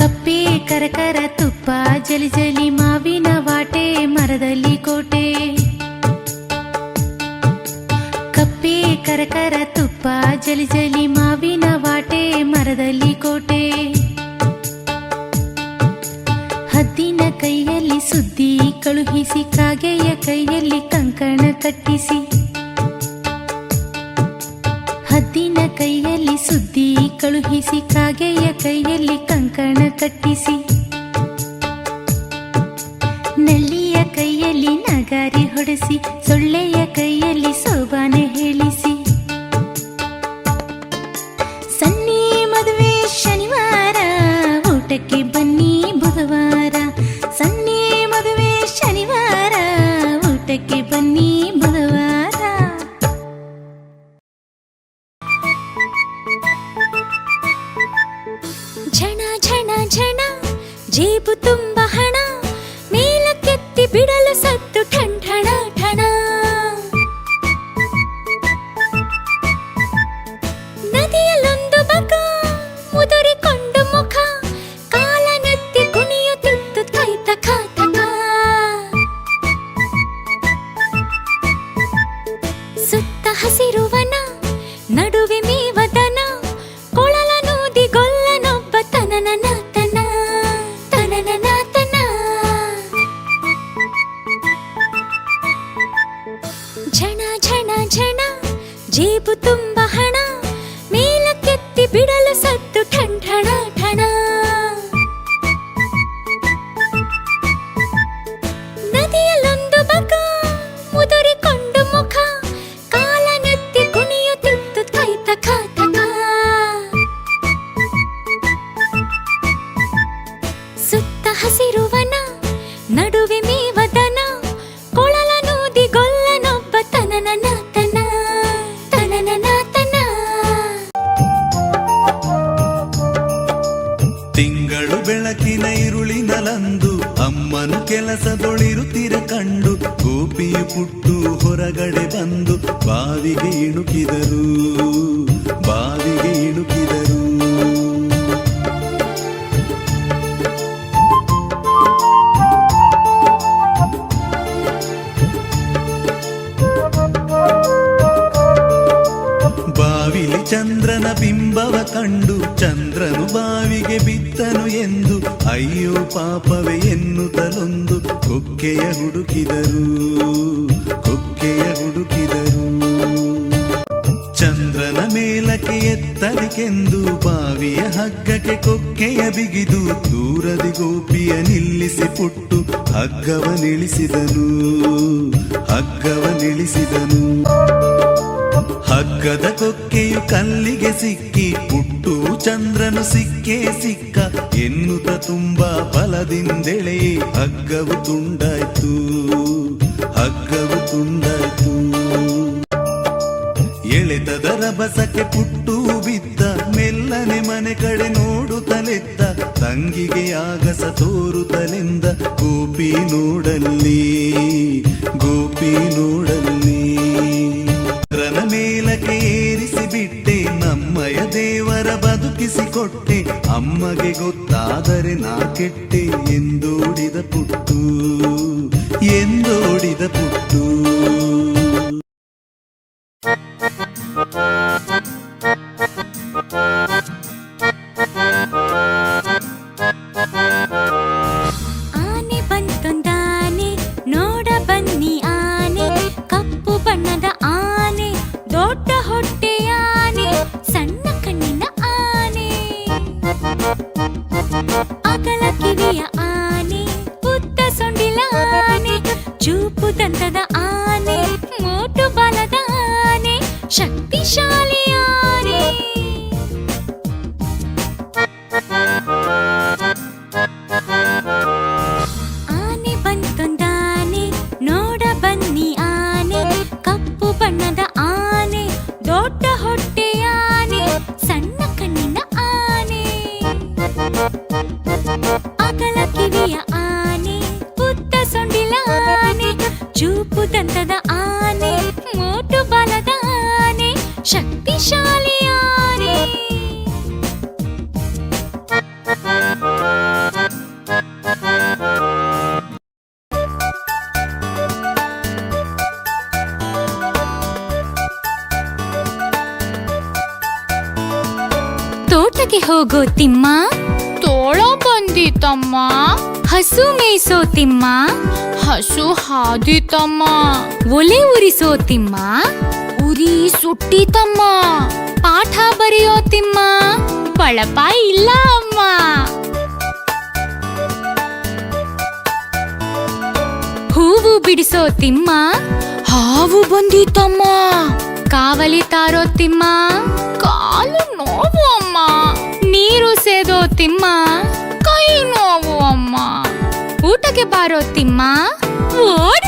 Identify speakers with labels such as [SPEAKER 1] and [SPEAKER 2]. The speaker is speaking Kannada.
[SPEAKER 1] ಕಪ್ಪೆ ಕರಕರ ತುಪ್ಪ ಜಲಿ ಜಲಿ ಮಾವಿನ ವಾಟೆ ಮರದಲ್ಲಿ ಕೋಟೆ. ಕಪ್ಪೆ ಕರಕರ ತುಪ್ಪ ಜಲಿ ಜಲಿ ಮಾವಿನ ವಾಟೆ ಮರದಲ್ಲಿ ಕೋಟೆ. ಹದ್ದಿನ ಕೈಯಲ್ಲಿ ಸುದ್ದಿ ಕಳುಹಿಸಿ ಕಾಗೆಯ ಕೈಯಲ್ಲಿ ಕಂಕಣ ಕಟ್ಟಿಸಿ. ಹದ್ದಿನ ಕೈಯಲ್ಲಿ ಸುದ್ದಿ ಕಳುಹಿಸಿ ಕಾಗೆಯ ಕೈಯಲ್ಲಿ ಕಂಕಣ ಕಟ್ಟಿಸಿ. ನಲ್ಲಿಯ ಕೈಯಲ್ಲಿ ನಗಾರಿ ಹೊಡೆಸಿ ಸೊಳ್ಳೆಯ ಕೈಯಲ್ಲಿ ಸೋಬಾನೆ ಹೇಳಿಸಿ. ಸನ್ನಿ ಮದುವೆ ಶನಿವಾರ ಊಟಕ್ಕೆ ಬನ್ನಿ ಬುಧವಾರ. ಸನ್ನಿ ಮದುವೆ ಶನಿವಾರ ಊಟಕ್ಕೆ ಬನ್ನಿ ಬುಧವಾರ. ಝಣ ಝಣ ಝಣ ಜೇಬು ತುಂಬ ಹಣ ಮೇಲಕ್ಕೆತ್ತಿ ಬಿಡಲು ಸತ್ತು ಠಣ್ ಠಣ ಠಣ. ನದಿಯಲ್ಲೊಂದು ಬಗ ಮುದುರಿಕೊಂಡು ಮುಖ ಕಾಲನೆತ್ತಿ ಕುಣಿಯುತ್ತಿತ್ತು ಥೈತಕ ಥಕ. ಸುತ್ತ ಹಸಿರುವನ ನಡುವೆ ಮೇವದನ ಕೊಳಲ ನೂದಿ ಗೊಲ್ಲನೊಬ್ಬ ತನನನ ತನ ತನನನ ತನ. ಝಣ ಝಣ ಝಣ ಜೇಬು ತುಂಬ ಹಣ ಮೇಲಕ್ಕೆತ್ತಿ ಬಿಡಲು ಸತ್ತು ಠಣ್ ಠಣ ಠಣ. ನದಿಯಲ್ಲೊಂದು ಬಗ ಮುದುರಿಕೊಂಡು ಮುಖ ಕಾಲನೆತ್ತಿ ಕುಣಿಯುತ್ತಿತ್ತು ಥೈತಕ ಥಕ. ಸುತ್ತ ಹಸಿರುವನ ನಡುವೆ ಮೇವದನ ಕೊಳಲ ನೂದಿ ಗೊಲ್ಲನೊಬ್ಬ ತನನನ ತನ ತನನನ ತನ.
[SPEAKER 2] ತಿಂಗಳು ಬೆಳಕಿನ ಇರುಳಿನಲಂದು ಅಮ್ಮನು ಕೆಲಸದೊಳಿರುತ್ತಿರ ಕಂಡು ಗೋಪಿಯು ಪುಟ್ಟು ಹೊರಗಡೆ ಬಂದು ಬಾವಿಗೆ ಇಣುಕಿದರು ಬಾವಿಗೆ ಇಣುಕಿದರು. ಬಾವಿಲಿ ಚಂದ್ರನ ಬಿಂಬವ ಕಂಡು ಚಂದ್ರನು ಬಾವಿಗೆ ಬಿದ್ದನು ಎಂದು ಅಯ್ಯೋ ಪಾಪವೇ ಎನ್ನುತ್ತಲೊಂದು ಕೊಕ್ಕೆಯ ಹುಡುಕಿದರು ಕೊಕ್ಕೆಯ ಹುಡುಕಿದರು. ಚಂದ್ರನ ಮೇಲಕ್ಕೆ ಎತ್ತಲಿಕೆಂದು ಬಾವಿಯ ಹಗ್ಗಕ್ಕೆ ಕೊಕ್ಕೆಯ ಬಿಗಿದು ದೂರದಿ ಗೋಪಿಯ ನಿಲ್ಲಿಸಿ ಪುಟ್ಟು ಹಗ್ಗವನಿಳಿಸಿದನು ಹಗ್ಗವನಿಳಿಸಿದನು. ಹಗ್ಗದ ಕೊಕ್ಕೆಯು ಕಲ್ಲಿಗೆ ಸಿಕ್ಕಿ ಪುಟ್ಟು ಚಂದ್ರನು ಸಿಕ್ಕೇ ಸಿಕ್ಕ ಎನ್ನುತ್ತ ತುಂಬಾ ಬಲದಿಂದೆಳೆ ಹಗ್ಗವು ತುಂಡಾಯ್ತು ಹಗ್ಗವು ತುಂಡಾಯ್ತು. ಎಳೆತದರ ಬಸಕ್ಕೆ ಪುಟ್ಟು ಬಿದ್ದ ಮೆಲ್ಲನೆ ಮನೆ ಕಡೆ ನೋಡುತ್ತಲೆದ್ದ ತಂಗಿಗೆ ಆಗಸ ತೋರುತ್ತಲೆಂದ ಗೋಪಿ ನೋಡಲ್ಲಿ ಗೋಪಿ ನೋಡಲ್ಲಿ. ಚಂದ್ರನ ಮೇಲಕ್ಕೆ ಏರಿಸಿ ಬಿಟ್ಟೆ ನಮ್ಮಯ ದೇವರ ಬದುಕಿಸಿಕೊಟ್ಟೆ ಅಮ್ಮಗೆ ಗೊತ್ತಾದರೆ ನಾ ಕೆಟ್ಟೆ ಎಂದೋಡಿದ ಪುಟ್ಟು ಎಂದೋಡಿದ ಪುಟ್ಟು.
[SPEAKER 1] ಆನೆ ಬಂತೊಂದಾನೆ ನೋಡ ಬನ್ನಿ ಆನೆ ಕಪ್ಪು ಬಣ್ಣದ ಆನೆ ದೊಡ್ಡ ಹೊಟ್ಟೆಯ ಆನೆ ಸಣ್ಣ ಕಣ್ಣಿನ ಆನೆ. ಅಗಲ ಕಿವಿಯ ಆನೆ ಉದ್ದ ಸೊಂಡಿಲ ಆನೆ ಚೂಪು ದಂತದ ಆನೆ ಮೋಟು ಬಲದ ಆನೆ ಶಕ್ತಿಶಾಲಿ ಆನೆ. ಆನೆ ಬಂತೊಂದಾನೆ ನೋಡ ಬನ್ನಿ ಆನೆ ಕಪ್ಪು ಬಣ್ಣದ ಆನೆ ದೊಡ್ಡ ಹೊಟ್ಟೆಯ ಆನೆ ಸಣ್ಣ ಕಣ್ಣಿನ ಆನೆ. ಅಗಲ ಕಿವಿಯ ಆನೆ ಉದ್ದ ಸೊಂಡಿಲ ಆನೆ ಚೂಪು ದಂತದ ಆನೆ ಮೋಟು ಬಲದ ಆನೆ ಶಕ್ತಿಶಾಲಿ ಆನೆ. ಹೊಲಕ್ಕೆ ಹೋಗೋ ತಿಮ್ಮ,
[SPEAKER 3] ತೋಳ ಬಂದಿತಮ್ಮ,
[SPEAKER 1] ಹಸು ಮೇಯ್ಸೋ ತಿಮ್ಮ,
[SPEAKER 3] ಹಸು ಹಾದಿತಮ್ಮ,
[SPEAKER 1] ಒಲೆ ಉರಿಸೋ ತಿಮ್ಮ,
[SPEAKER 3] ಉರಿ ಸುಟ್ಟಿತಮ್ಮ,
[SPEAKER 1] ಪಾಠ ಬರೆಯೋ ತಿಮ್ಮ,
[SPEAKER 3] ಬಳಪ ಇಲ್ಲ ಅಮ್ಮ.
[SPEAKER 1] ಹೂವು ಬಿಡಿಸೋ ತಿಮ್ಮ,
[SPEAKER 3] ಹಾವು ಬಂದಿತಮ್ಮ,
[SPEAKER 1] ಕಾವಲಿ ತಾರೋ ತಿಮ್ಮ,
[SPEAKER 3] ಕಾಲು ನೋವು ಅಮ್ಮ,
[SPEAKER 1] ನೀರು ಸೇದೋ ತಿಮ್ಮ,
[SPEAKER 3] ಕೈ ನೋವು ಅಮ್ಮ,
[SPEAKER 1] ಊಟಕ್ಕೆ ಬಾರೋ ತಿಮ್ಮ, ಓಡಿ